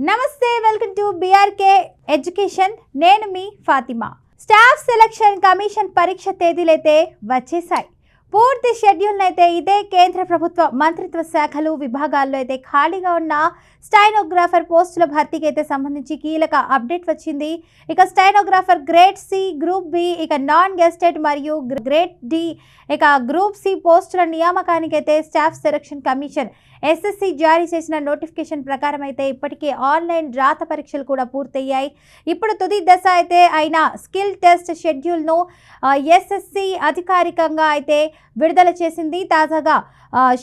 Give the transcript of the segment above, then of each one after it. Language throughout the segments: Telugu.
నమస్తే, వెల్కమ్ టు బీఆర్కే ఎడ్యుకేషన్. నేను మీ ఫాతిమా. స్టాఫ్ సెలక్షన్ కమిషన్ పరీక్ష తేదీలైతే వచ్చేసాయి. పూర్తి షెడ్యూల్ అయితే ఇదే కేంద్ర ప్రభుత్వ మంత్రిత్వ శాఖలు విభాగాల్లో అయితే ఖాళీగా ఉన్న స్టైనోగ్రాఫర్ పోస్టుల భర్తీకి అయితే సంబంధించి కీలక అప్డేట్ వచ్చింది. ఇక stenographer grade C, group B, ఇక నాన్ గెస్టెడ్ మరియు గ్రేడ్ డి, ఇక గ్రూప్ సి పోస్టుల నియామకానికి అయితే స్టాఫ్ సెలక్షన్ కమిషన్ ఎస్ఎస్సి జారీ చేసిన నోటిఫికేషన్ ప్రకారం అయితే ఇప్పటికే ఆన్లైన్ రాత పరీక్షలు కూడా పూర్తయ్యాయి. ఇప్పుడు తుది దశ అయితే అయిన స్కిల్ టెస్ట్ షెడ్యూల్ను ఎస్ఎస్సి అధికారికంగా అయితే విడుదల చేసింది. తాజాగా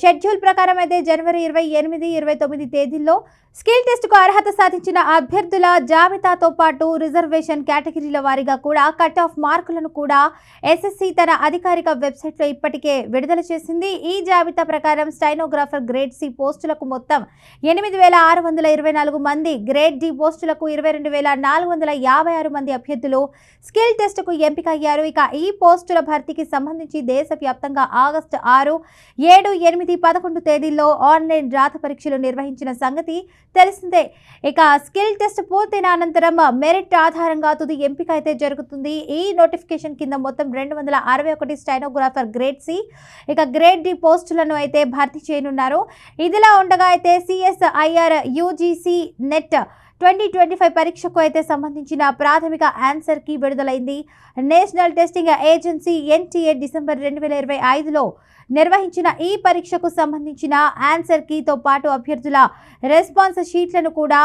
షెడ్యూల్ ప్రకారం అయితే జనవరి 28, 29 తేదీల్లో స్కిల్ టెస్ట్కు అర్హత సాధించిన అభ్యర్థుల జాబితాతో పాటు రిజర్వేషన్ కేటగిరీల వారీగా కూడా కట్ ఆఫ్ మార్కులను కూడా ఎస్ఎస్సి తన అధికారిక వెబ్సైట్లో ఇప్పటికే విడుదల చేసింది. ఈ జాబితా ప్రకారం స్టైనోగ్రాఫర్ గ్రేడ్ సి పోస్టులకు మొత్తం 8,624 మంది, గ్రేడ్ డి పోస్టులకు 22,456 మంది అభ్యర్థులు స్కిల్ టెస్ట్కు ఎంపికయ్యారు. ఇక ఈ పోస్టుల భర్తీకి సంబంధించి దేశవ్యాప్తంగా ఆగస్టు 6, 7, 8, 11 తేదీల్లో ఆన్లైన్ రాత పరీక్షలు నిర్వహించిన సంగతి తెలిసిందే. ఇక స్కిల్ టెస్ట్ పూర్తయిన అనంతరం మెరిట్ ఆధారంగా తుది ఎంపిక అయితే జరుగుతుంది. ఈ నోటిఫికేషన్ కింద మొత్తం 261 స్టైనోగ్రాఫర్ గ్రేడ్ సి, ఇక గ్రేడ్ డి పోస్టులను అయితే భర్తీ చేయనున్నారు. ఇదిలా ఉండగా అయితే సిఎస్ఐఆర్ యూజీసీ నెట్ 2025 పరీక్షకు అయితే సంబంధించిన ప్రాథమిక ఆన్సర్ కీ విడుదలైంది. National Testing Agency NTA December 2025లో నిర్వహించిన ఈ పరీక్షకు సంబంధించిన ఆన్సర్ కీతో పాటు అభ్యర్థుల రెస్పాన్స్ షీట్లను కూడా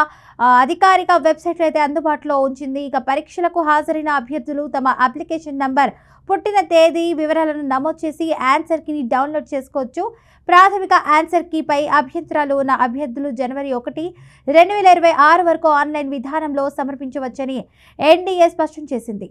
అధికారిక వెబ్సైట్లో అయితే అందుబాటులో ఉంచింది. ఇక పరీక్షలకు హాజరైన అభ్యర్థులు తమ అప్లికేషన్ నంబర్, పుట్టిన తేదీ వివరాలను నమోదు చేసి ఆన్సర్ కీని డౌన్లోడ్ చేసుకోవచ్చు. ప్రాథమిక ఆన్సర్ కీపై అభ్యంతరాలు ఉన్న అభ్యర్థులు జనవరి 1, 2026 వరకు ఆన్లైన్ విధానంలో సమర్పించవచ్చని ఎన్డీఏ స్పష్టం చేసింది.